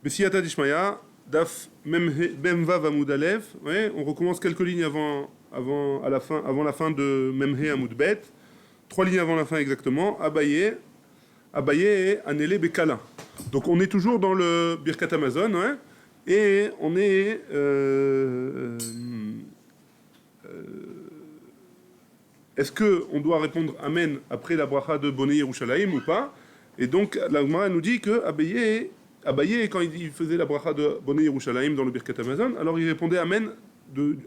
Bessiyata Dishmaya, Daf Memvav Amoud Aleph, ouais, on recommence quelques lignes avant la fin de Memhe Amoud Bet, 3 lignes avant la fin exactement, Abaye et Anele Bekala. Donc on est toujours dans le Birkat Amazon, ouais, et on est... est-ce qu'on doit répondre Amen après la bracha de Bonné Yerushalayim ou pas? Et donc la Gemara nous dit que Abaye, quand il faisait la bracha de Bonné Yerushalayim dans le Birkat Amazon, alors il répondait Amen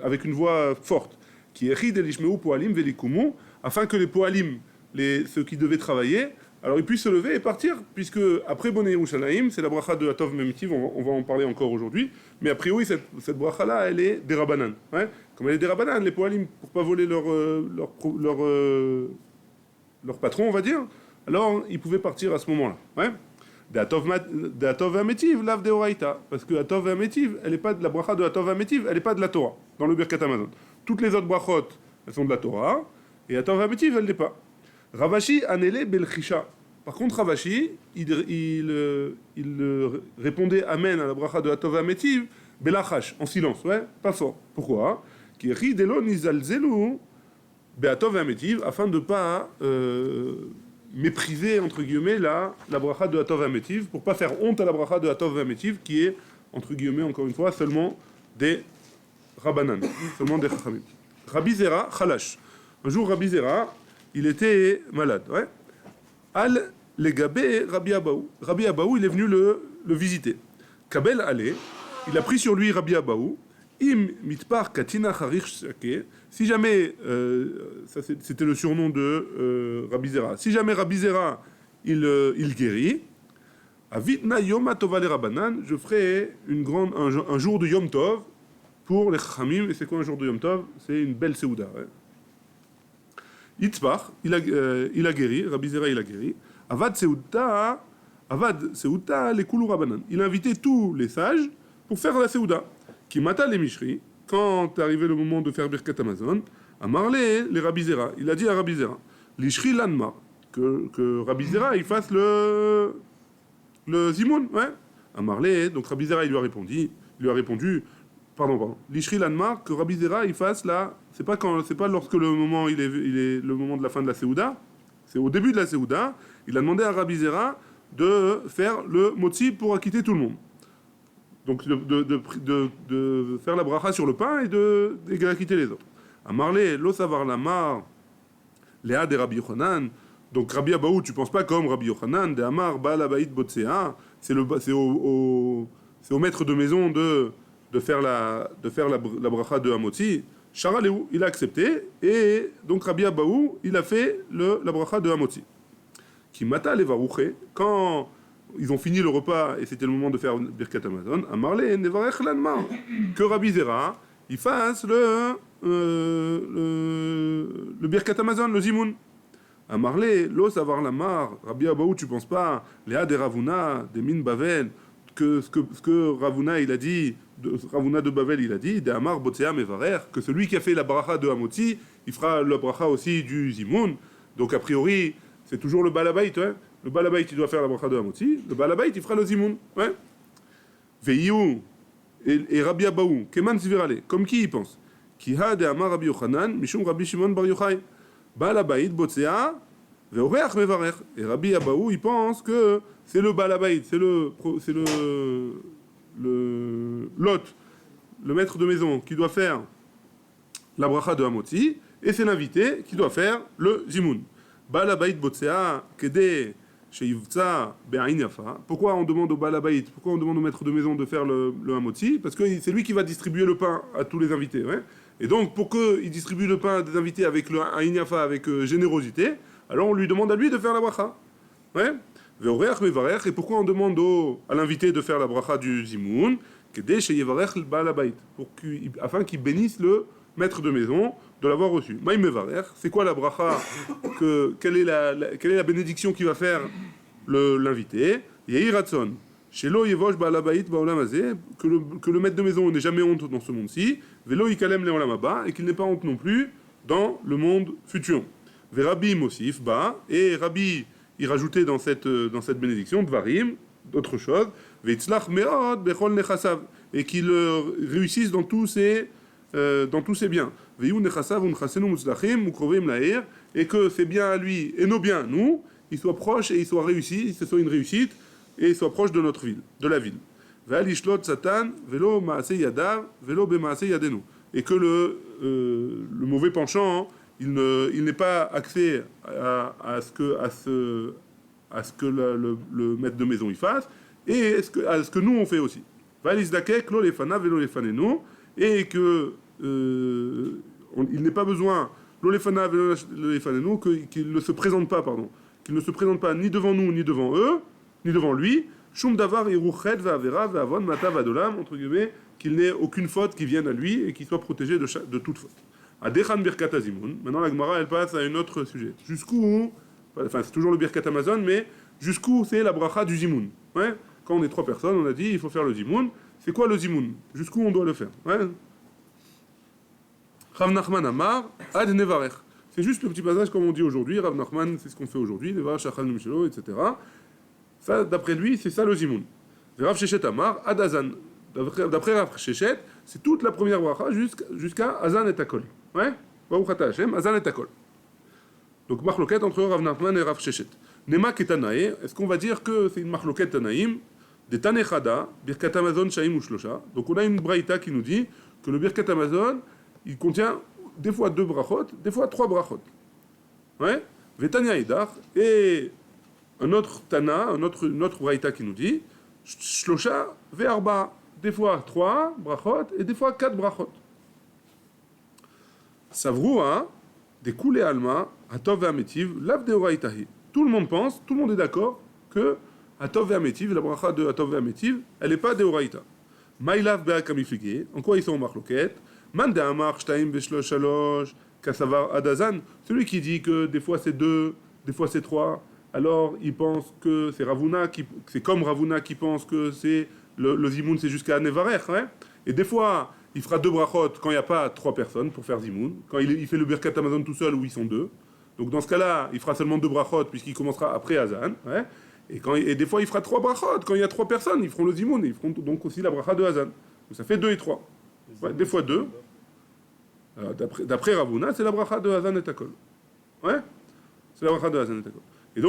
avec une voix forte, qui est Rid elishmeu poalim velikumu, afin que les poalim, ceux qui devaient travailler, alors ils puissent se lever et partir, puisque après Bonné Yerushalayim, c'est la bracha de Atov Memitiv, on va en parler encore aujourd'hui, mais a priori cette bracha-là, elle est des Rabbanan. Ouais, comme elle est des Rabbanan, les poalim, pour pas voler leur patron, on va dire, alors ils pouvaient partir à ce moment-là. Ouais. D'Atov Ametiv, lav de Oraita. Parce que Atov Ametiv, elle n'est pas de la bracha de Atov Ametiv, elle n'est pas de la Torah, dans le Birkat Amazon. Toutes les autres brachot, elles sont de la Torah, et Atov Ametiv, elle n'est pas. Ravashi Anele Belchisha. Par contre, Ravashi, il répondait Amen à la bracha de Atov Ametiv, Belachash, en silence, ouais, pas fort. Pourquoi? Qui rit Delo Nizalzelu, Beatov Ametiv, afin de ne pas mépriser, entre guillemets, la bracha de Atov Ametiv, pour pas faire honte à la bracha de Atov Ametiv, qui est, entre guillemets, encore une fois, seulement des Rabbanan, seulement des Chachamim. Rabbi Zera, Chalash. Un jour, Rabbi Zera, il était malade, ouais. Al Legabé Rabbi Abaou. Rabbi Abaou, il est venu le visiter. Kabel allait, il a pris sur lui Rabbi Abaou. Im mitpar katina charich shake. Si jamais, ça c'était le surnom de Rabbi Zera. Si jamais Rabbi Zera il guérit, avitna yom tova le Rabbanan, je ferai un jour de Yom Tov pour les Chachamim. Et c'est quoi un jour de Yom Tov? C'est une belle Seouda. Ouais. Itzpach, il a guéri, Rabbi Zera il a guéri. Avad Seouda les Koulou Rabbanan. Il a invité tous les sages pour faire la Seouda. Qui mata les Mishri, quand est arrivé le moment de faire Birkat Amazon, a marlé les Rabbi Zera. Il a dit à Rabbi Zera, l'Ishri Lanmar, que Rabbi Zera il fasse le Zimoun, ouais. A marlé, donc Rabbi Zera il lui a répondu, pardon, l'Ishri Lanmar, que Rabbi Zera il fasse là, c'est pas lorsque le moment il est le moment de la fin de la Seouda, c'est au début de la Seouda, il a demandé à Rabbi Zera de faire le motzi pour acquitter tout le monde. Donc de faire la bracha sur le pain et d'acquitter les autres. À Marlé, l'eau savoir la mar, Léa de Rabbi Yochanan. Donc Rabbi Abaou, tu penses pas comme Rabbi Yochanan, de Amar, Baal Abaït Botsea, c'est au maître de maison de faire la bracha de Hamotzi. Charaleu, il a accepté, et donc Rabbi Abaou, il a fait la bracha de Hamotzi. Qui mata les varouché, quand ils ont fini le repas et c'était le moment de faire Birkat Amazon, à Marlé, Nevarech Lanma, que Rabbi Zera, il fasse le Birkat Amazon, le Zimoun. À Marlé, l'os avoir la mar, Rabbi Abaou, tu penses pas, Léa de Ravuna, de Min Bavel, que ce que Ravuna il a dit, Ravuna de Bavel il a dit, de Amar Botsea Mevarer, que celui qui a fait la bracha de Hamotzi, il fera la bracha aussi du Zimoun. Donc a priori, c'est toujours le Balabait, ouais. Le Balabait, il doit faire la bracha de Hamotzi. Le Balabait, il fera le Zimoun. Ouais. Veillou et Rabbi Abaou, Keman Zvirale, comme qui il pense? Ki ha de Amar Rabbi Yochanan, Mishum Rabbi Shimon Bar Yochai. Balabait, Botsea, Veoreach Mevarer. Et Rabbi Abaou, il pense que c'est le Balabait, c'est le l'hôte, le maître de maison, qui doit faire la bracha de Hamotzi, et c'est l'invité qui doit faire le Zimoun. Balabait Botsea, Kede. Pourquoi on demande au Balabait, pourquoi on demande au maître de maison de faire le Hamotzi? Parce que c'est lui qui va distribuer le pain à tous les invités. Ouais. Et donc, pour qu'il distribue le pain des invités avec le Aïn Yafa, avec générosité, alors on lui demande à lui de faire la bracha. Ouais. Et pourquoi on demande à l'invité de faire la bracha du Zimoun? Afin qu'il bénisse le maître de maison de l'avoir reçu. Maïm Mevarer, c'est quoi la bracha? Quelle est la bénédiction qui va faire l'invité? Yehi Ratson, Shelo Yevosh Baalabait Baolam Hazeh, que le maître de maison n'ait jamais honte dans ce monde-ci, Velo Yikalem Leolam Haba, et qu'il n'ait pas honte non plus dans le monde futur. Ve Rabbi Mosif Ba, et Rabbi il rajoutait dans cette bénédiction Dvarim, d'autres choses, veitzlach meod bechol nechasav, et qu'il réussisse dans tous ses biens. Veiu nechasav unchasenu mutzlachim ukrovim laer, et que ses biens à lui et nos biens à nous, ils soient proches et ils soient réussis, ce soit une réussite et ils soient proches de notre ville, de la ville. Ve'al yishlot satan velo maaseh yadav velo bemaaseh yadenu, et que le mauvais penchant, il n'est pas accès à ce que le maître de maison il fasse, et à ce que nous on fait aussi. Valizdakek lo lefana velo lefanenu, et que il n'est pas besoin lo lefana velo lefanenu, qu'il ne se présente pas, qu'il ne se présente pas ni devant nous ni devant eux, ni devant lui. Shum davar iruchet ve'avera ve'avon mata vadolam, entre guillemets, qu'il n'ait aucune faute qui vienne à lui et qu'il soit protégé de toute faute. Adechan birkat azimun. Maintenant la Gemara elle passe à un autre sujet. Jusqu'où, enfin c'est toujours le birkat Amazon, mais jusqu'où c'est la bracha du zimun. Ouais. Quand on est 3 personnes, on a dit il faut faire le zimun. C'est quoi le zimun? Jusqu'où on doit le faire? Ouais. Rav Nachman Amar ad nevarech. C'est juste le petit passage comme on dit aujourd'hui. Rav Nachman c'est ce qu'on fait aujourd'hui, nevarech shachal numshelo, etc. Ça, d'après lui, c'est ça le zimun. Rav Sheshet Amar ad azan. D'après Rav Sheshet, c'est toute la première bracha jusqu'à azan et takol. Ouais, Baruch Ata Hashem, Azan et Takol. Donc, marloquette entre Rav Nachman et Rav Sheshet. Nema ketanae, est-ce qu'on va dire que c'est une marloquette tanaïm? Des tanechada, birkat Amazon shaim ou shlosha. Donc, on a une braïta qui nous dit que le birkat Amazon, il contient des fois 2 brachot, des fois 3 brachot. Ouais, Vetania idach, et un autre tana, une autre braïta qui nous dit shlosha ve'arba, des fois 3 brachot et des fois 4 brachot. Savroua, des coulées alma, atov ve'ametiv, lav deoraitahi. Tout le monde pense, tout le monde est d'accord que atov ve'ametiv, la bracha de atov ve'ametiv, elle n'est pas deoraita. Maïlav be'akamiflige, en quoi ils sont en marloquette? Man de'amar shtaim ve'shlosh shalosh, kasavar adazan, celui qui dit que des fois c'est 2, des fois c'est 3, alors il pense que c'est Ravuna, c'est comme Ravuna qui pense que c'est le zimoun c'est jusqu'à Nevarech, hein? Et des fois il fera 2 brachot quand il n'y a pas 3 personnes pour faire zimoun. Quand il fait le birkat Amazon tout seul où ils sont 2. Donc dans ce cas-là, il fera seulement 2 brachot puisqu'il commencera après Hazan. Ouais. Et des fois, il fera 3 brachot. Quand il y a 3 personnes, ils feront le zimoun. Ils feront donc aussi la bracha de Hazan. Donc ça fait 2 et 3. Ouais, des fois 2. D'après Ravuna, c'est la bracha de Hazan et Takol. Ouais. C'est la bracha de Hazan et Takol. Et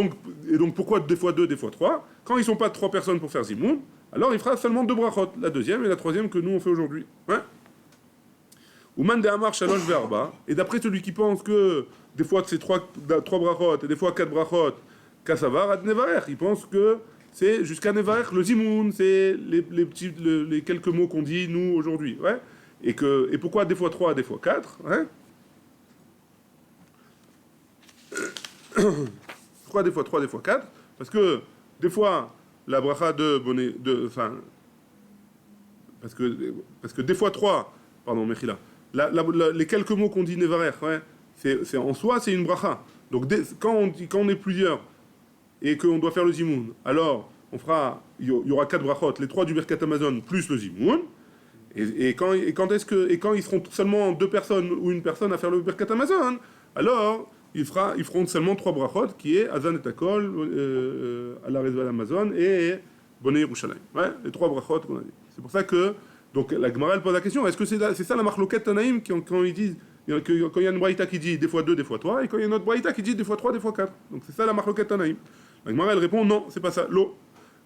donc pourquoi des fois 2, des fois 3? Quand ils ne sont pas 3 personnes pour faire zimoun, alors il fera seulement 2 brachot, la deuxième et la troisième que nous on fait aujourd'hui. Ouais. Ouman de Amar Shalosh Verba, et d'après celui qui pense que des fois c'est 3 brachot et des fois 4 brachot, Kassavar ad Nevarech, il pense que c'est jusqu'à Nevarech, le zimoun, c'est les quelques mots qu'on dit nous aujourd'hui. Ouais. Et pourquoi des fois 3, des fois 4? Ouais. Pourquoi des fois 3, des fois 4? Parce que des fois la bracha parce que des fois 3, pardon, Mechila, les quelques mots qu'on dit Nevarech, ouais, c'est en soi, c'est une bracha. Donc quand on est plusieurs et qu'on doit faire le zimoun, alors il y aura 4 brachot, les 3 du Birkat Amazon plus le zimoun. Et quand ils seront seulement 2 personnes ou une personne à faire le Birkat Amazon, alors ils feront seulement 3 brachot qui est Azan et Takol, à la réserve Amazon et Bonne Yerushalayim. Ouais, les 3 brachot qu'on a dit. C'est pour ça que donc la Gemara pose la question, est-ce que c'est ça la marloquette Tanaïm quand ils disent quand il y a une braïta qui dit des fois 2, des fois 3, et quand il y a une autre braïta qui dit des fois 3, des fois 4. Donc c'est ça la marloquette Tanaïm. La Gemara elle répond non, c'est pas ça. Lo.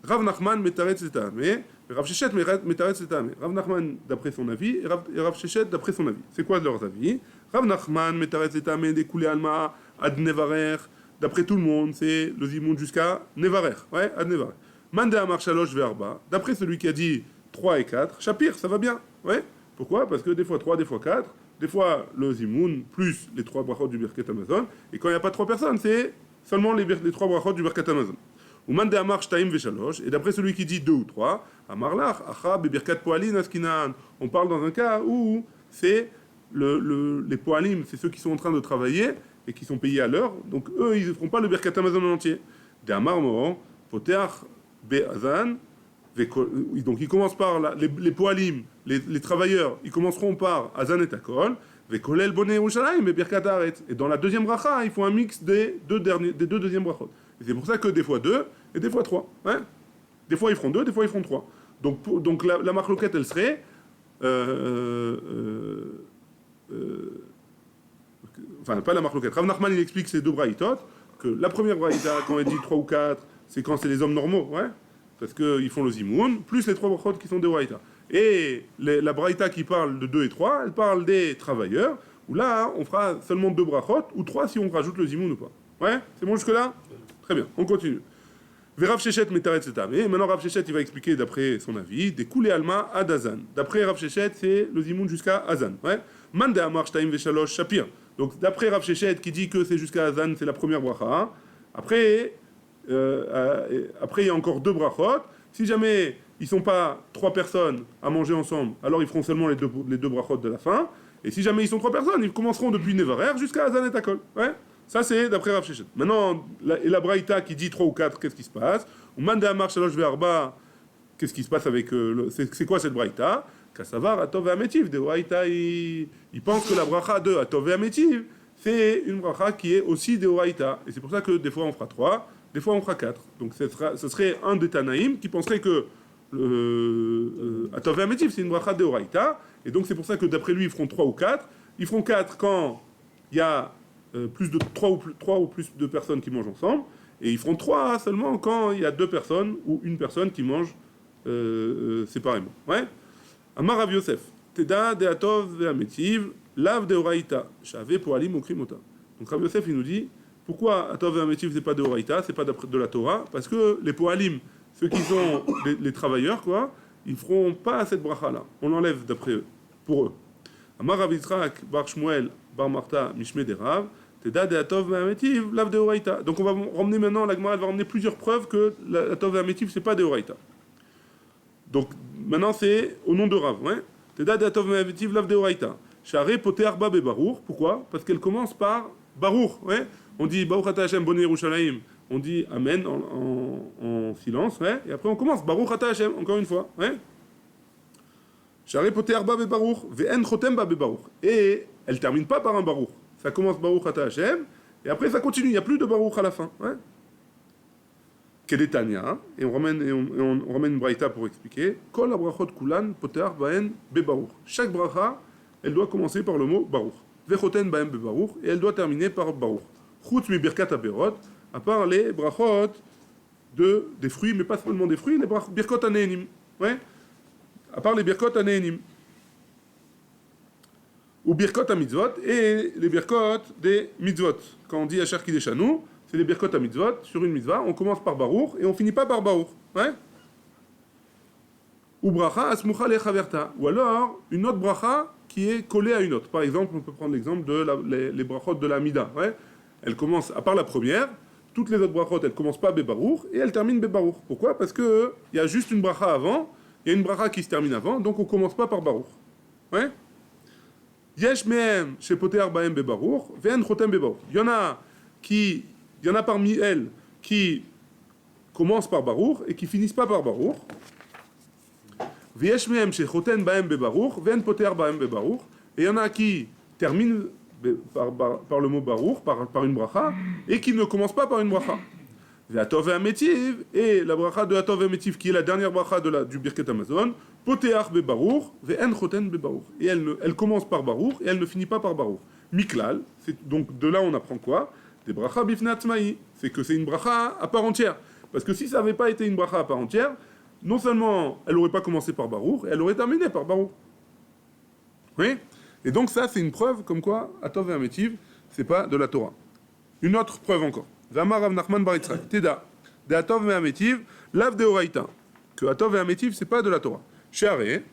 Rav Nachman metaretz etame, Rav Sheshet metaretz etame. Rav Nachman d'après son avis et Rav Sheshet d'après son avis. C'est quoi leurs avis? Rav Nachman metaretz etame des koulé alma ad nevarer. D'après tout le monde, c'est le zimoun jusqu'à nevarer. Ouais, ad nevarer. Man de amar shalosh ve'arba. D'après celui qui a dit 3 et 4, Shapir, ça va bien. Ouais. Pourquoi? Parce que des fois 3, des fois 4, des fois le zimoun plus les 3 brachot du Birkat Amazon. Et quand il n'y a pas 3 personnes, c'est seulement les 3 brachot du Birkat Amazon. Ou man de amar shtaim ve'shalosh. Et d'après celui qui dit 2 ou 3, amar lach, acha bebirkat poalin askinan. On parle dans un cas où c'est les poalim, c'est ceux qui sont en train de travailler et qui sont payés à l'heure. Donc eux, ils ne feront pas le Birkat Amazon en entier. De amar moran, poteach be'azan. Donc ils commencent par les poalim, les travailleurs, ils commenceront par Azan et Takol, Vekolel Bonne Yerushalayim et Birkat Haaretz. Et dans la deuxième bracha, il faut un mix des deux deuxièmes brachot. Et c'est pour ça que des fois 2 et des fois 3. Ouais. Des fois, ils feront 2, des fois, ils feront 3. Donc la marloquette, elle serait... enfin, pas la marloquette. Rav Nachman, il explique ces deux braïtot, que la première braïta, quand elle dit 3 ou 4, c'est quand c'est les hommes normaux, ouais, parce qu'ils font le zimoun, plus les 3 brachot qui sont des braïta. Et la braïta qui parle de 2 et 3, elle parle des travailleurs, où là, on fera seulement 2 brachot, ou 3 si on rajoute le zimoun ou pas. Ouais, c'est bon jusque-là? Très bien, on continue. Rav Shechet metaret setam. Et maintenant, Rav Shechet, il va expliquer d'après son avis, des koulé alma ad Azan. D'après Rav Shechet, c'est le zimoun jusqu'à Azan. Ouais. Man de amar shtaim veshalosh shapir. Donc, d'après Rav Shechet, qui dit que c'est jusqu'à Azan, c'est la première bracha. Après, il y a encore 2 brachot. Si jamais ils ne sont pas 3 personnes à manger ensemble, alors ils feront seulement les deux brachot de la fin. Et si jamais ils sont 3 personnes, ils commenceront depuis Nevarer jusqu'à Azan et Takol. Ouais. Ça, c'est d'après Rav Shechet. Maintenant, la braïta qui dit 3 ou 4, qu'est-ce qui se passe? Ou manda amar shalosh ve'arba, qu'est-ce qui se passe avec... c'est quoi cette braïta? Kassavar atov ve'ametiv. De braïta, il pense que la bracha de atov ve'ametiv, c'est une bracha qui est aussi de braïta. Et c'est pour ça que des fois on fera 3, des fois on fera 4. Donc ce serait un des Tanaïm qui penserait que atov ve'ametiv, c'est une bracha de braïta. Et donc c'est pour ça que d'après lui, ils feront 3 ou 4. Ils feront 4 quand il y a... plus de 3 ou plus de personnes qui mangent ensemble, et ils feront 3 seulement quand il y a 2 personnes ou une personne qui mange séparément. Ouais. Amar Rav Yosef, Teda de Atov ve'ametiv, lav de Oraïta, Shave poalim ou krimota. Donc Rav Yosef, il nous dit, pourquoi Atov ve'ametiv c'est pas de Oraïta, c'est pas de la Torah? Parce que les poalim, ceux qui sont les travailleurs, quoi, ils feront pas cette bracha-là. On l'enlève d'après eux, pour eux. Amar Rav Yitzhak, Bar Shmuel, Bar Marta, Mishme de Rav, Teda de Atov ve'ametiv, lav de Oraïta. Donc on va ramener maintenant, la Gemara va ramener plusieurs preuves que l'Atov ve'ametiv c'est pas de Oraïta. Donc maintenant c'est au nom de Rav, ouais. Teda de Atov ve'ametiv, lav de Oraïta. Share poter arba bebarour. Pourquoi? Parce qu'elle commence par barour, ouais. On dit Baruch ata Hashem bonne Yerushalayim. On dit Amen en silence, ouais. Et après on commence Baruch ata Hashem encore une fois, ouais. Share poter arba bebarour, ve'en chotem ba bebarour. Et elle termine pas par un barour. Ça commence Baruch ata Hashem, et après ça continue, il n'y a plus de barour à la fin. Ouais. Kedetania, et on ramène une braïta pour expliquer. Kol abrachot kulan poter baen bebarour. Chaque bracha, elle doit commencer par le mot barour. Vechoten baen bebarour, et elle doit terminer par barour. Chutz mi birkat aperot, à part les brachot des fruits, mais pas seulement des fruits, les birkot aneinim. Ouais. À part les birkot aneinim. Ou birkot à mitzvot, et les birkot des mitzvot. Quand on dit Asher Kideshanu, c'est les birkot à mitzvot, sur une mitzvah, on commence par barour, et on finit pas par barour. Ouais. Ou bracha asmucha lechaverta. Ou alors, une autre bracha qui est collée à une autre. Par exemple, on peut prendre l'exemple de les brachot de la mida. Ouais. Elle commence, à part la première, toutes les autres brachot, elles commencent pas bebarour, et elles terminent bebarour. Pourquoi? Parce que il y a juste une bracha avant, il y a une bracha qui se termine avant, donc on commence pas par barour. Ouais. Yesh mehem chez poter baem bebarour, ve'en chotem bebarour. Il y en a parmi elles qui commencent par barour et qui finissent pas par barour. Ve'yesh mehem chez chotem baem bebarour, ve'en poter baem bebarour. Et il y en a qui terminent par le mot barour, par une bracha, et qui ne commencent pas par une bracha. Ve'atov ve'ametiv, et la bracha de atov ve'ametiv, qui est la dernière bracha du Birket Amazon, poteach bebarour, ve'en choten bebarour. Et elle commence par barour, et elle ne finit pas par barour. Miklal, donc de là on apprend quoi? Des bracha bifnei atzmaï, c'est que c'est une bracha à part entière. Parce que si ça n'avait pas été une bracha à part entière, non seulement elle n'aurait pas commencé par barour, elle aurait terminé par barour. Oui. Et donc ça c'est une preuve comme quoi atov ve'ametiv, c'est pas de la Torah. Une autre preuve encore. V'amar Rav Nachman bar Yitzchak, Teda, de atov ve'ametiv, lav de oraïta. Que atov ve'ametiv, c'est pas de la Torah. Sheare,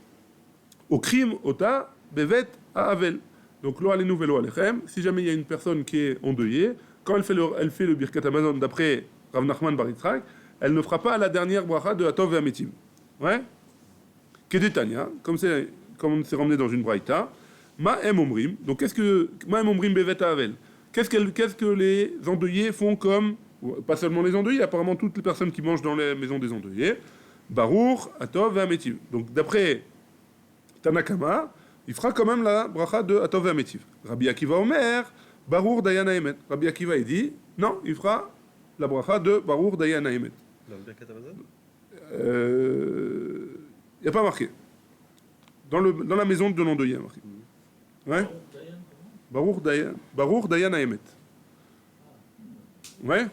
au crime ota, bevet à avel. Donc, lo alenu velo alechem, si jamais il y a une personne qui est endeuillée, quand elle fait le birkat Amazon d'après Rav Nachman bar Yitzchak, elle ne fera pas la dernière bracha de atov ve'ametiv. Ouais? Kedetania, comme on s'est ramené dans une braïta, ma em omrim. Donc, ma em omrim bevet à avel. Qu'est-ce que les endeuillés font comme, pas seulement les endeuillés, apparemment toutes les personnes qui mangent dans les maisons des endeuillés, barour, atov ve'ametiv. Donc d'après Tanakama, il fera quand même la bracha de atov ve'ametiv. Rabbi Akiva Omer, barour dayan ha'emet. Rabbi Akiva il dit, non, il fera la bracha de barour dayan ha'emet. Dans le Birkat Amazon? n'y a pas marqué. Dans la maison de l'endeuillé, il y a marqué. Ouais. Baruch Dayan Haemet. Ouais.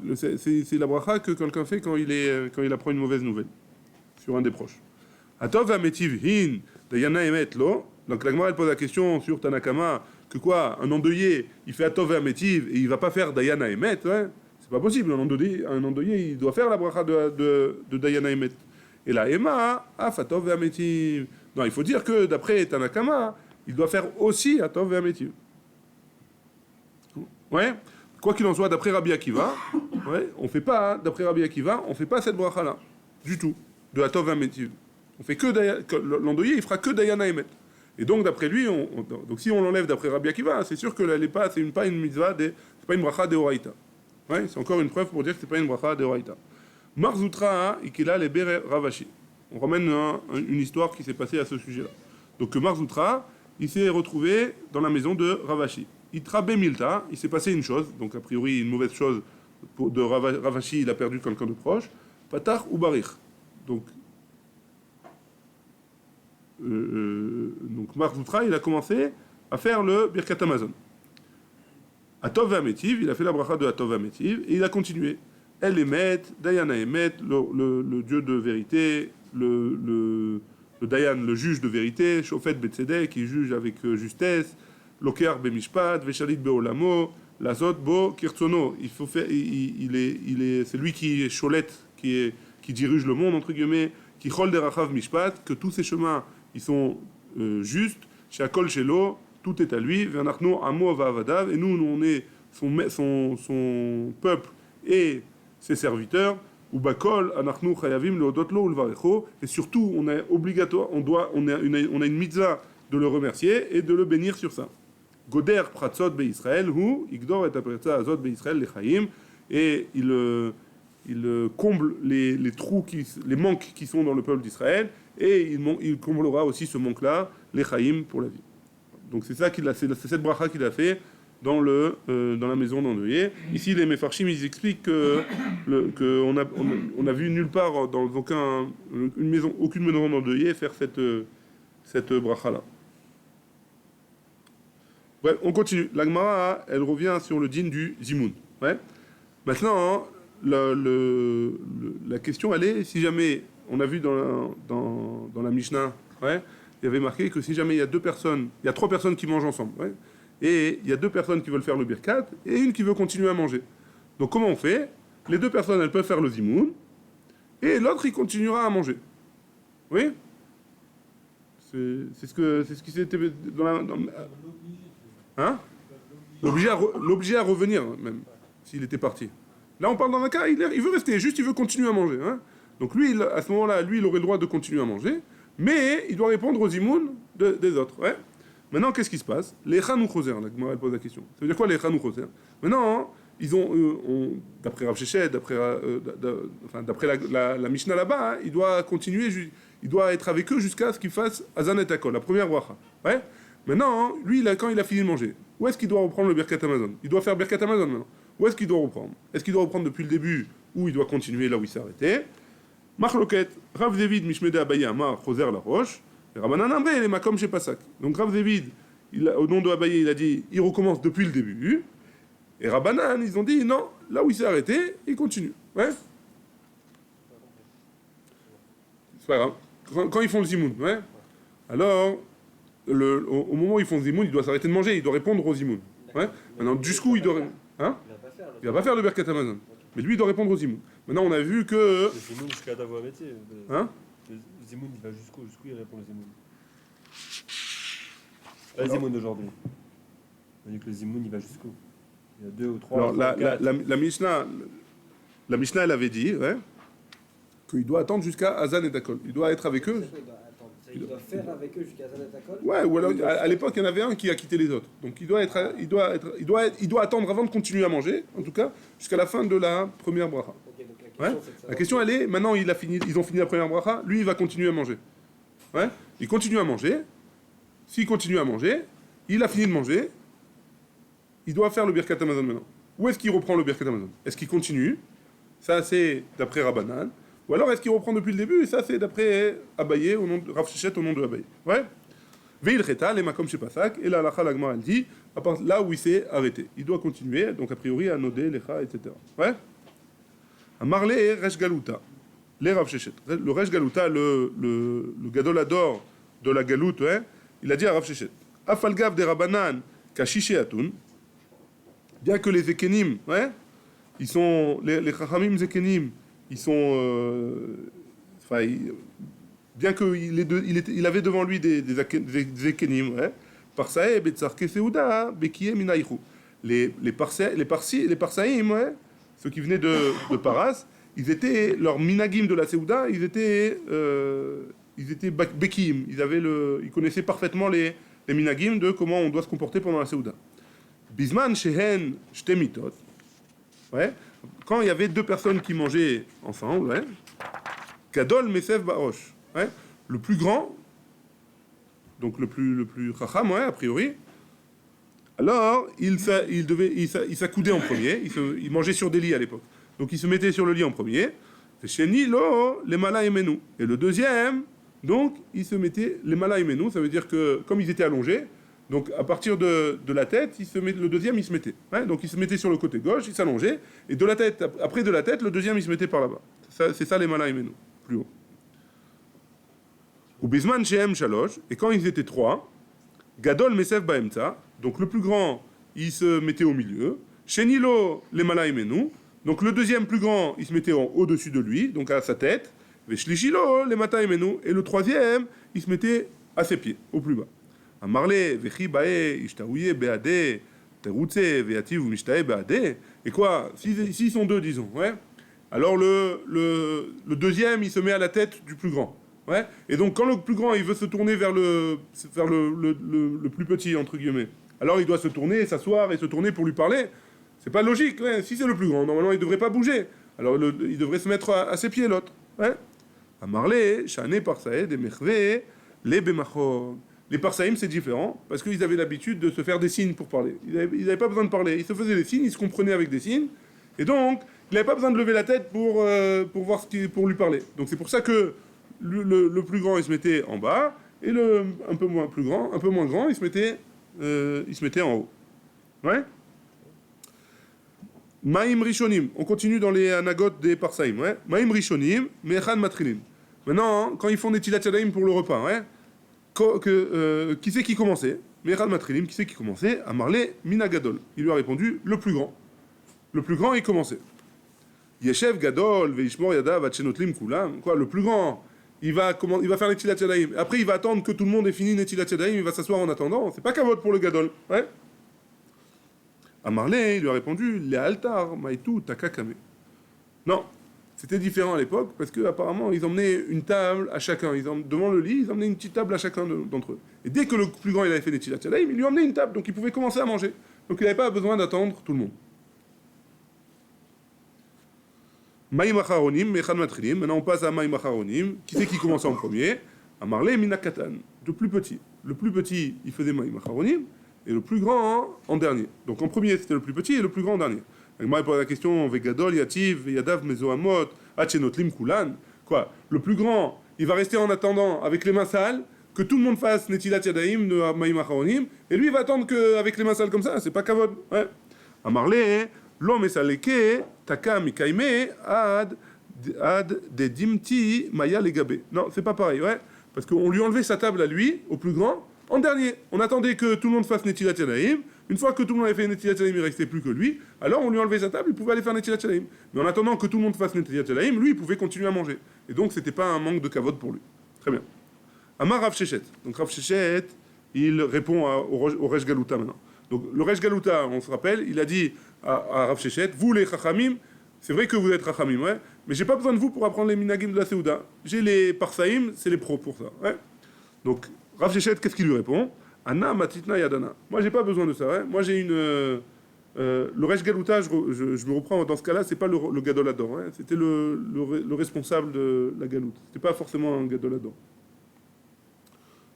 C'est la bracha que quelqu'un fait quand il apprend une mauvaise nouvelle sur un des proches. Atov Hametiv Hin Dayan Haemet Lo. Donc la Gemara elle pose la question sur Tanakama que quoi, un endeuillé, il fait Atov Hametiv et il va pas faire Dayan Haemet, ouais. C'est pas possible, un endeuillé, il doit faire la bracha de Dayan Haemet. Et la Ema, Afatov Hametiv. Non, il faut dire que d'après Tanakama, il doit faire aussi Atov Hametiv. Ouais. Quoi qu'il en soit, d'après Rabbi Akiva, ouais, on fait pas, d'après Rabbi Akiva, on fait pas cette bracha là, du tout, de Atov Hametiv. On fait que l'endeuillé, il fera que Dayan Haemet. Et donc d'après lui, donc si on l'enlève d'après Rabbi Akiva, c'est sûr que c'est pas une mitzvah, c'est pas une bracha de Horaïta. Ouais, c'est encore une preuve pour dire que c'est pas une bracha de Horaïta. Marzoutra, Ikela le Ber Ravashi. On ramène une histoire qui s'est passée à ce sujet-là. Donc Marzoutra, il s'est retrouvé dans la maison de Ravashi. Itra Bemilta, il s'est passé une chose, donc a priori une mauvaise chose de Ravashi, il a perdu quelqu'un de proche. Patar ou Barich. Donc Marzoutra, il a commencé à faire le Birkat Hamazon. Atov Hametiv, il a fait la bracha de Atov Hametiv et il a continué. El Emet, Dayan Emet, le Dieu de vérité, le Dayan, le juge de vérité, Shofet Betzedek, qui juge avec justesse, Loker Bemishpat, Veshalit Beolamo, Lazot Bo Kirtsono. Il faut faire, c'est lui qui est Cholet, qui dirige le monde entre guillemets, qui Chol Derachav Mishpat, que tous ces chemins ils sont justes. Shakol Shelo, tout est à lui. Vernachno Amo Vavadav, et nous on est son peuple et ses serviteurs. Ou bakol anachnu chayavim leodot lo ulvarecho, et surtout on est obligatoire, on a une mitzvah de le remercier et de le bénir sur ça. Goder pratzot beIsraël hu igdor et apretza azot beIsraël lechaim, et il comble les trous les manques qui sont dans le peuple d'Israël, et il comblera aussi ce manque-là lechaim pour la vie. Donc c'est cette bracha qu'il a fait dans la maison d'endeuillé. Ici, les Mefarshim, ils expliquent qu'on a vu nulle part dans aucune maison d'endeuillé faire cette bracha-là. Ouais, on continue. La Gemara, elle revient sur le din du Zimoun. Ouais. Maintenant, la question, elle est, si jamais, on a vu dans la Mishnah, ouais, il y avait marqué que si jamais il y a 3 personnes qui mangent ensemble, ouais, et il y a 2 personnes qui veulent faire le birkat et une qui veut continuer à manger. Donc comment on fait? Les 2 personnes, elles peuvent faire le zimoun et l'autre, il continuera à manger. Oui? C'est ce qui s'était hein? L'obliger à revenir même s'il était parti. Là, on parle dans un cas, il veut rester, juste il veut continuer à manger. Hein? Donc lui, à ce moment-là, il aurait le droit de continuer à manger, mais il doit répondre aux zimoun des autres. Ouais? Maintenant, qu'est-ce qui se passe? Les Chanou Choser, la Gemara elle pose la question. Ça veut dire quoi les Chanou Choser? Maintenant, ils ont d'après Rav Shechet, d'après la Mishnah là-bas, hein, il doit continuer, il doit être avec eux jusqu'à ce qu'il fasse Azan et Akol, la première bracha. Ouais? Maintenant, lui, quand il a fini de manger, où est-ce qu'il doit reprendre le Birkat Hamazon? Il doit faire Birkat Hamazon maintenant. Où est-ce qu'il doit reprendre? Est-ce qu'il doit reprendre depuis le début ou il doit continuer là où il s'est arrêté? Machloket, Rav David Mishmede Abaye Amar Choser la Roche. Et Rabbanan Amré, les makom chez Pasak. Donc Rav David, au nom de Abaye, il a dit, il recommence depuis le début. Et Rabbanan, ils ont dit, non, là où il s'est arrêté, il continue. Ouais. C'est pas grave. Quand ils font le zimoun, ouais. Alors, au moment où ils font le zimoun, il doit s'arrêter de manger, il doit répondre au zimoun. Ouais. Maintenant, jusqu'où il doit. Hein? Il va pas faire le Birkat Hamazon. Mais lui, il doit répondre au zimoun. Maintenant, on a vu que. Le zimoun jusqu'à d'avoir un métier. Hein? Le zimoun, il va jusqu'où il répond le zimoun. Pas le zimoun d'aujourd'hui. On dit que le zimoun, il va jusqu'où? Il y a 2 ou 3. Alors, la Mishnah, elle avait dit, ouais, qu'il doit attendre jusqu'à Azan et Takol. Il doit être avec eux. Il doit faire avec eux jusqu'à Azan et Takol. Ouais, ou alors, à l'époque, il y en avait un qui a quitté les autres. Donc, il doit attendre avant de continuer à manger, en tout cas, jusqu'à la fin de la première bracha. Okay, donc Ouais. La question, elle est, maintenant, ils ont fini la première bracha, lui, il va continuer à manger. Ouais. Il continue à manger. S'il continue à manger, il a fini de manger, il doit faire le Birkat Hamazon maintenant. Où est-ce qu'il reprend le Birkat Hamazon? Est-ce qu'il continue? Ça, c'est d'après Rabbanan. Ou alors est-ce qu'il reprend depuis le début? Et ça, c'est d'après Abaye, au nom de Rav Shechet, au nom de Abaye. Ouais. Veil Cheta, les Makom chez Pasak, et la Halakha, la Gemara, elle dit, à part là où il s'est arrêté. Il doit continuer, donc a priori, à Nodé, Lecha, etc. Ouais. À Marlé, Resh Galuta, les Rav Shechet. Le Resh Galuta, le Gadolador de la Galoute, ouais, il a dit à Rav Shechet, Afalgav de Rabanan, Kashishe Atun, bien que les Zekenim, ouais, ils sont, les Chachamim Zekenim, ils sont, bien qu'il avait devant lui des Zekenim, ouais, Parsaïb et Tsarke Seuda, Bekie Minaïchou. Les Parsaïm, ouais, ceux qui venaient de Paras, ils étaient, leur minagim de la Seuda, ils étaient Bekim, ils connaissaient parfaitement les minagim de comment on doit se comporter pendant la Seuda. Bisman Shehen Shtemitot, ouais, quand il y avait deux personnes qui mangeaient ensemble, ouais, Gadol Mesef Barosh, ouais, le plus grand, donc le plus chacham, ouais, a priori, alors il s'accoudait en premier, il mangeait sur des lits à l'époque, donc il se mettait sur le lit en premier, Sheni lo les mala emenu, et le deuxième, donc il se mettait les mala emenu, ça veut dire que comme ils étaient allongés, donc à partir de la tête, le deuxième il se mettait. Ouais, donc il se mettait sur le côté gauche, il s'allongeait, et de la tête, après de la tête, le deuxième il se mettait par là-bas. C'est ça les malais menou, plus haut. Ou bisman shem shalosh, et quand ils étaient trois, gadol mesef baemta, donc le plus grand il se mettait au milieu, shenilo les malais menou, donc le deuxième plus grand il se mettait au-dessus de lui, donc à sa tête, veshlishilo les matai menou, et le troisième il se mettait à ses pieds, au plus bas. Amarle, vechi bae, ishtaouye beade, teroutse, veativ ou mishtae beade. Et quoi, s'ils sont deux, disons, ouais. Alors le deuxième, il se met à la tête du plus grand, ouais. Et donc quand le plus grand, il veut se tourner vers le plus petit entre guillemets, alors il doit se tourner, s'asseoir et se tourner pour lui parler. C'est pas logique, ouais. Si c'est le plus grand, normalement il devrait pas bouger. Alors il devrait se mettre à ses pieds l'autre, ouais. Amarle, shane parsae, de mechve, les bemachor. Les Parsaïm, c'est différent, parce qu'ils avaient l'habitude de se faire des signes pour parler. Ils n'avaient pas besoin de parler. Ils se faisaient des signes, ils se comprenaient avec des signes, et donc, ils n'avaient pas besoin de lever la tête pour voir pour lui parler. Donc c'est pour ça que le plus grand, il se mettait en bas, et un peu moins grand, il se mettait en haut. Ouais. Maïm Rishonim. On continue dans les anagotes des Parsaïm, ouais. Maïm Rishonim, Mechan Matrilim. Maintenant, quand ils font des Tilat Yadayim pour le repas, ouais. Qui c'est qui commençait? Mechad Matrilim, qui c'est qui commençait? Amarle Minagadol. Il lui a répondu le plus grand. Le plus grand, il commençait. Yeshev Gadol, Veishmor Yada, Vachenotlim Kulam. Quoi, le plus grand, il va faire les Tilat Yadayim. Après, il va attendre que tout le monde ait fini les Tilat Yadayim, il va s'asseoir en attendant. C'est pas Kavod pour le Gadol. Ouais. Amarle, il lui a répondu le altar, Maïtou, Takakame. Non. C'était différent à l'époque parce qu'apparemment ils emmenaient une table à chacun. Devant le lit, ils emmenaient une petite table à chacun d'entre eux. Et dès que le plus grand il avait fait des Tilat Yadayim, il lui emmenait une table, donc il pouvait commencer à manger. Donc il n'avait pas besoin d'attendre tout le monde. Maïm Acharonim, Mechan Matrilim. Maintenant on passe à Maïm Acharonim. Qui c'est qui commençait en premier? Amarle Minakatan, le plus petit. Le plus petit, il faisait Maïm Acharonim, et le plus grand en dernier. Donc en premier c'était le plus petit et le plus grand en dernier. Moi, il pose la question, Vegadol, Yativ, Yadav, Mezoamot, Hachenotlim, Kulan. Quoi? Le plus grand, il va rester en attendant avec les mains sales, que tout le monde fasse Netilat Yadaim de Maïm Acharonim, et lui, il va attendre qu'avec les mains sales comme ça, c'est pas Kavod. Ouais. Amarle, l'homme esaleke, taka mikaime, ad de dimti, maya legabe. Non, c'est pas pareil, ouais. Parce qu'on lui enlevait sa table à lui, au plus grand, en dernier. On attendait que tout le monde fasse Netilat Yadaim. Une fois que tout le monde avait fait Netilat Yadayim, il ne restait plus que lui. Alors on lui enlevait sa table, il pouvait aller faire Netilat Yadayim. Mais en attendant que tout le monde fasse Netilat Yadayim, lui, il pouvait continuer à manger. Et donc c'était pas un manque de kavod pour lui. Très bien. Amar Rav Shechet. Donc Rav Shechet, il répond au Resh Galuta maintenant. Donc le Resh Galuta, on se rappelle, il a dit à Rav Shechet, vous les Chachamim, c'est vrai que vous êtes Chachamim, ouais, mais j'ai pas besoin de vous pour apprendre les minagim de la Seuda. J'ai les Parsaïm, c'est les pros pour ça. Ouais. Donc Rav Shechet, qu'est-ce qu'il lui répond? Anna matitna yadana. Moi, j'ai pas besoin de ça. Hein. Moi, j'ai une. Le Resh Galuta, je me reprends dans ce cas-là, c'est pas le Gadolador. Hein. C'était le responsable de la Galoute. C'était pas forcément un Gadolador.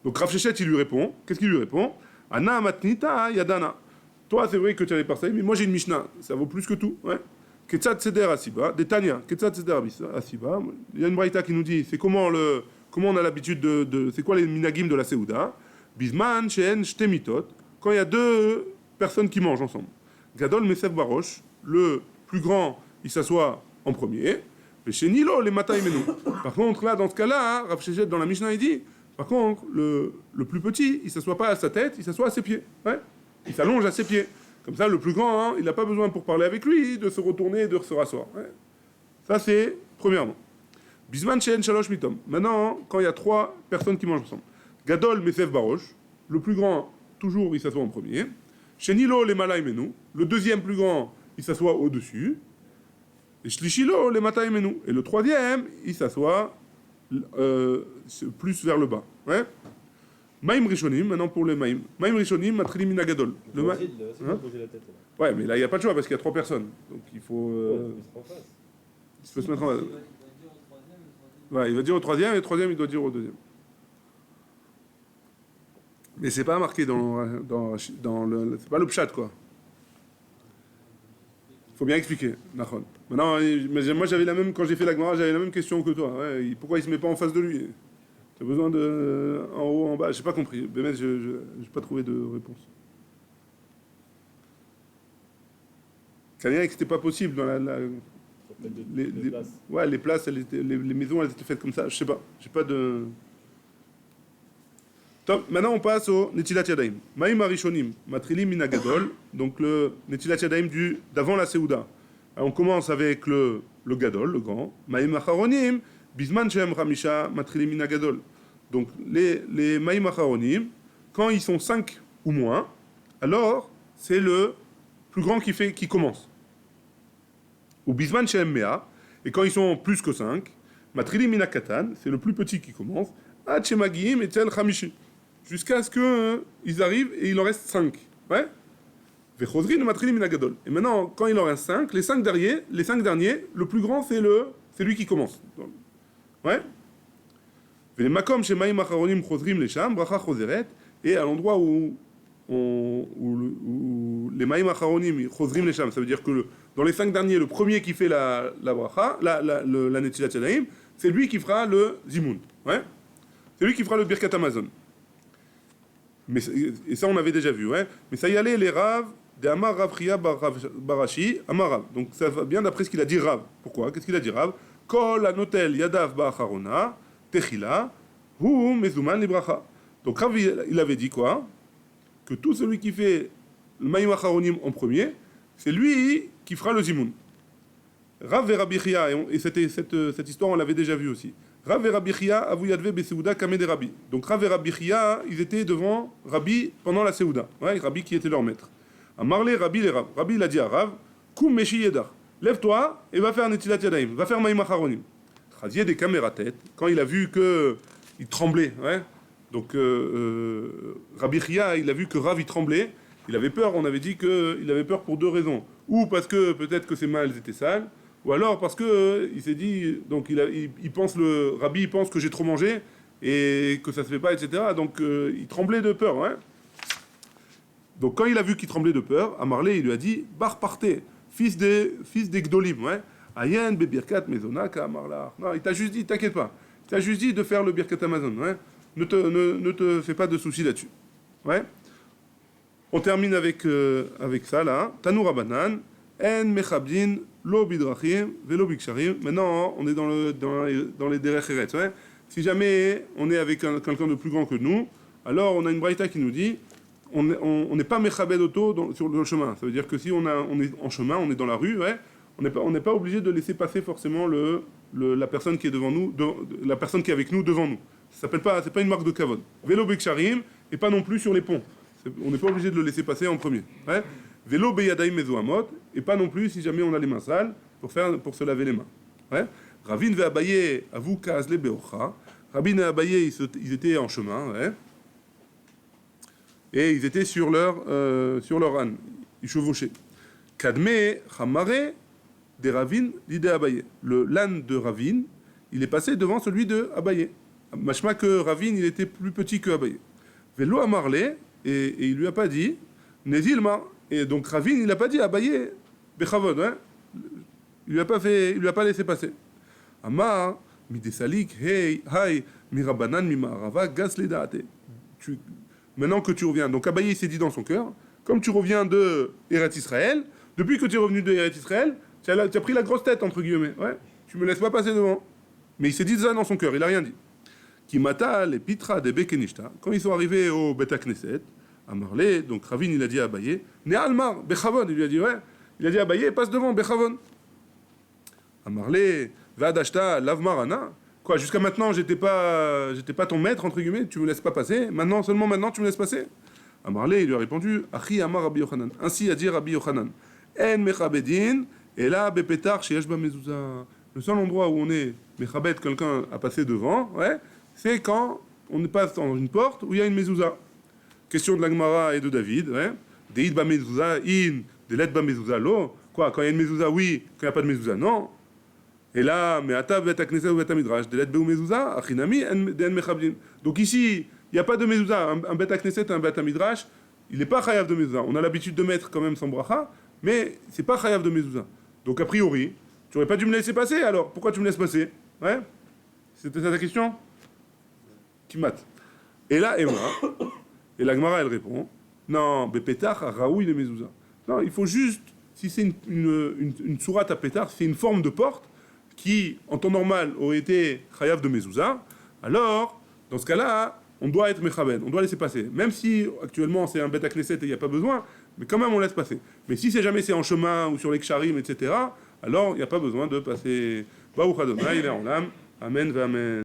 Donc Rav Shechet, il lui répond. Qu'est-ce qu'il lui répond? Anna matnita yadana. Toi, c'est vrai que tu as les Parsaïm, mais moi, j'ai une Mishnah. Ça vaut plus que tout. Ouais. Ketzat Seder Asiba, des Tanya, Ketzat Seder Asiba. Il y a une braïta qui nous dit c'est comment on a l'habitude c'est quoi les minagim de la Seouda. Bisman, Shen, Shtemitot, quand il y a deux personnes qui mangent ensemble. Gadol Mesef Barosh, le plus grand, il s'assoit en premier. Et chez Nilo, les Mataïmenu. Par contre, là, dans ce cas-là, Rav Shechet, dans la Mishnah, il dit par contre, le plus petit, il ne s'assoit pas à sa tête, il s'assoit à ses pieds. Ouais, il s'allonge à ses pieds. Comme ça, le plus grand, il n'a pas besoin pour parler avec lui de se retourner et de se rasseoir. Ouais. Ça, c'est premièrement. Bisman Shen Shalosh Mitom. Maintenant, quand il y a trois personnes qui mangent ensemble. Gadol Mesef Barosh, le plus grand, toujours, il s'assoit en premier. Shenilo les Malaïmenu, le deuxième plus grand, il s'assoit au-dessus. Et Shlishilo les Mataïmenu. Et le troisième, il s'assoit plus vers le bas. Ouais. Maïm Rishonim, maintenant pour les Maïm. Maïm Rishonim, Matrilim Minagadol. C'est pas bouger la tête. Là. Ouais, mais là, il n'y a pas de choix parce qu'il y a trois personnes. Donc il faut. Il peut se mettre en face. Ouais, il va dire au troisième et le troisième, il doit dire au deuxième. Mais c'est pas marqué dans le. C'est pas le pshat, quoi. Il faut bien expliquer. Nachon. Maintenant, moi, j'avais la même. Quand j'ai fait la Gemara, j'avais la même question que toi. Ouais, pourquoi il se met pas en face de lui? T'as besoin de. En haut, en bas, j'ai pas compris. Mais je n'ai pas trouvé de réponse. C'est-à-dire que c'était pas possible dans les places. Ouais, les places, les maisons, elles étaient faites comme ça. Je sais pas. J'ai pas de. Top. Maintenant, on passe au Netilat Yadayim. Maïm Arishonim, Matrilim Minagadol. Donc le Netilat Yadayim d'avant la Seouda. Alors, on commence avec le Gadol, le grand. Maïm Acharonim. Bisman Shem Ramisha Matrilim Minagadol. Donc les Maïm Acharonim, quand ils sont 5 ou moins, alors c'est le plus grand qui commence. Ou Bisman Shem Mea, et quand ils sont plus que 5, Matrilim Minakatan, c'est le plus petit qui commence. Hachemagim et Tel Khamishi. Jusqu'à ce qu'ils arrivent et il en reste 5. Ouais. Vechozrin Matrilim Minagadol. Et maintenant, quand il en reste 5, les 5 derniers, le plus grand c'est lui qui commence. Ouais. Les makom chez Maïm Acharonim Chozrim les Sham, Bracha Chozeret, et à l'endroit où les Maïm Acharonim Chozrim les Sham, ça veut dire que dans les 5 derniers, le premier qui fait la bracha, la Netilat Yadayim, c'est lui qui fera le Zimoun. Ouais. C'est lui qui fera le Birkat Hamazon. Et ça, on avait déjà vu. Ouais. Mais ça y allait, les Rav, des Amar Rav Chia Barashi, Amar Rav. Donc ça va bien d'après ce qu'il a dit Rav. Pourquoi? Qu'est-ce qu'il a dit Rav? Kol anotel yadav ba'acharona, techila, hu mezuman libracha. Donc Rav, il avait dit quoi? Que tout celui qui fait le Maïm Acharonim en premier, c'est lui qui fera le Zimoun. Rav et Rabbi Chia, et cette histoire, on l'avait déjà vue aussi. Rav et Rabbi Chia, avuyadve beseuda kame de Rabbi. Donc Rav et Rabbi Chia, ils étaient devant Rabbi pendant la Seouda. Ouais, Rabbi qui était leur maître. À Marley, Rabbi les Rav. Rabbi, il a dit à Rav, Koum meshi yedar. Lève-toi et va faire Netilat Yadayim, va faire Maïm Acharonim. Chazier des caméras tête, quand il a vu qu'il tremblait, ouais. Donc Rabbi Chia, il a vu que Rav il tremblait, il avait peur, on avait dit qu'il avait peur pour 2 raisons. Ou parce que peut-être que ses mains elles étaient sales, ou alors parce que il s'est dit, donc Rabbi il pense que j'ai trop mangé et que ça se fait pas, etc. Donc il tremblait de peur, ouais. Donc quand il a vu qu'il tremblait de peur, à Marley il lui a dit, Bar partez. Fils des Gdolim, ouais. Ayen be birkat mezonaka amarla. Non, il t'a juste dit, t'inquiète pas. Il t'a juste dit de faire le birkat Amazon, ouais. Ne te fais pas de soucis là-dessus, ouais. On termine avec ça là. Tanou Rabanan, en mechabdin lo bidrachim velo biksharim. Maintenant, on est dans les derech eretz, ouais. Si jamais on est avec quelqu'un de plus grand que nous, alors on a une braïta qui nous dit. On n'est pas mechabed auto sur le chemin. Ça veut dire que si on est en chemin, on est dans la rue, ouais, on n'est pas obligé de laisser passer forcément la personne qui est devant nous, la personne qui est avec nous devant nous. C'est pas une marque de kavod. Vélo beksharim et pas non plus sur les ponts. On n'est pas obligé de le laisser passer en premier. Ouais. Vélo beyadaim mezoamot et pas non plus si jamais on a les mains sales pour se laver les mains. Ouais. Ravin ve Abaye avou kaazle beocha. Rabin et Abaye ils étaient en chemin, ouais. Et ils étaient sur leur âne, ils chevauchaient. Kadme Hamare des Ravin l'idée Abaye. L'âne de Ravin, il est passé devant celui de Abaye. Machma que Ravin, il était plus petit que Abaye. Velo Amarle, et il lui a pas dit, Nezilma. Et donc Ravin, il n'a pas dit Abaye, Bechavod, hein. Il lui a pas laissé passer. Amar, midesalik, hey, hay, mirabanan, mimarava, gas les daate. Maintenant que tu reviens, donc Abaye s'est dit dans son cœur, comme tu reviens de Eretz Israël, depuis que tu es revenu de Eretz Israël, tu as pris la grosse tête, entre guillemets. Ouais, tu me laisses pas passer devant. Mais il s'est dit ça dans son cœur, il a rien dit. Kimata, les pitra des Bekenishta, quand ils sont arrivés au Bet Knesset, à Marley, donc Ravin, il a dit à Abaye, Ne Almar, Bechavon, il lui a dit, ouais, il a dit à Abaye, passe devant, Bechavon. À Marley, Vadashta, Lavmarana, quoi, jusqu'à maintenant, j'étais pas ton maître, entre guillemets, tu me laisses pas passer, seulement maintenant, tu me laisses passer. À Marley, il lui a répondu, Achi Amar Rabbi Yochanan, ainsi a dit Rabbi Yochanan, En Mechabedin, et là, Bepetar, chez Yashba Mezouza. Le seul endroit où on est Mechabed, quelqu'un a passé devant, ouais, c'est quand on passe dans une porte où il y a une mezouza. Question de la Gemara et de David, ouais. Deid ba mezouza in, delet ba mezouza lo. Quoi, quand il y a une mezouza, oui, quand il n'y a pas de mezouza, non. Et là, mais ata bet akneset ou bet midrash, delet be ou mezouza, achinami en mechabdin. Donc ici, il n'y a pas de mezouza. Un bet akneset et un bet midrash, il n'est pas chayav de mezouza. On a l'habitude de mettre quand même son bracha, mais c'est pas chayav de mezouza. Donc a priori, tu n'aurais pas dû me laisser passer, alors pourquoi tu me laisses passer? Ouais. C'était ça ta question? Kimat. Et là, et la Gemara, elle répond, non, Bepetach, Raoui, le mezouza. Non, il faut juste, si c'est une sourate à pétard, c'est une forme de porte qui, en temps normal, aurait été chayav de mezouza, alors, dans ce cas-là, on doit être mechabed, on doit laisser passer. Même si, actuellement, c'est un bet à knesset et il n'y a pas besoin, mais quand même, on laisse passer. Mais si c'est jamais c'est en chemin ou sur les ksharim, etc., alors, il n'y a pas besoin de passer. Baruch Adonai, il est en l'âme. Amen, amen.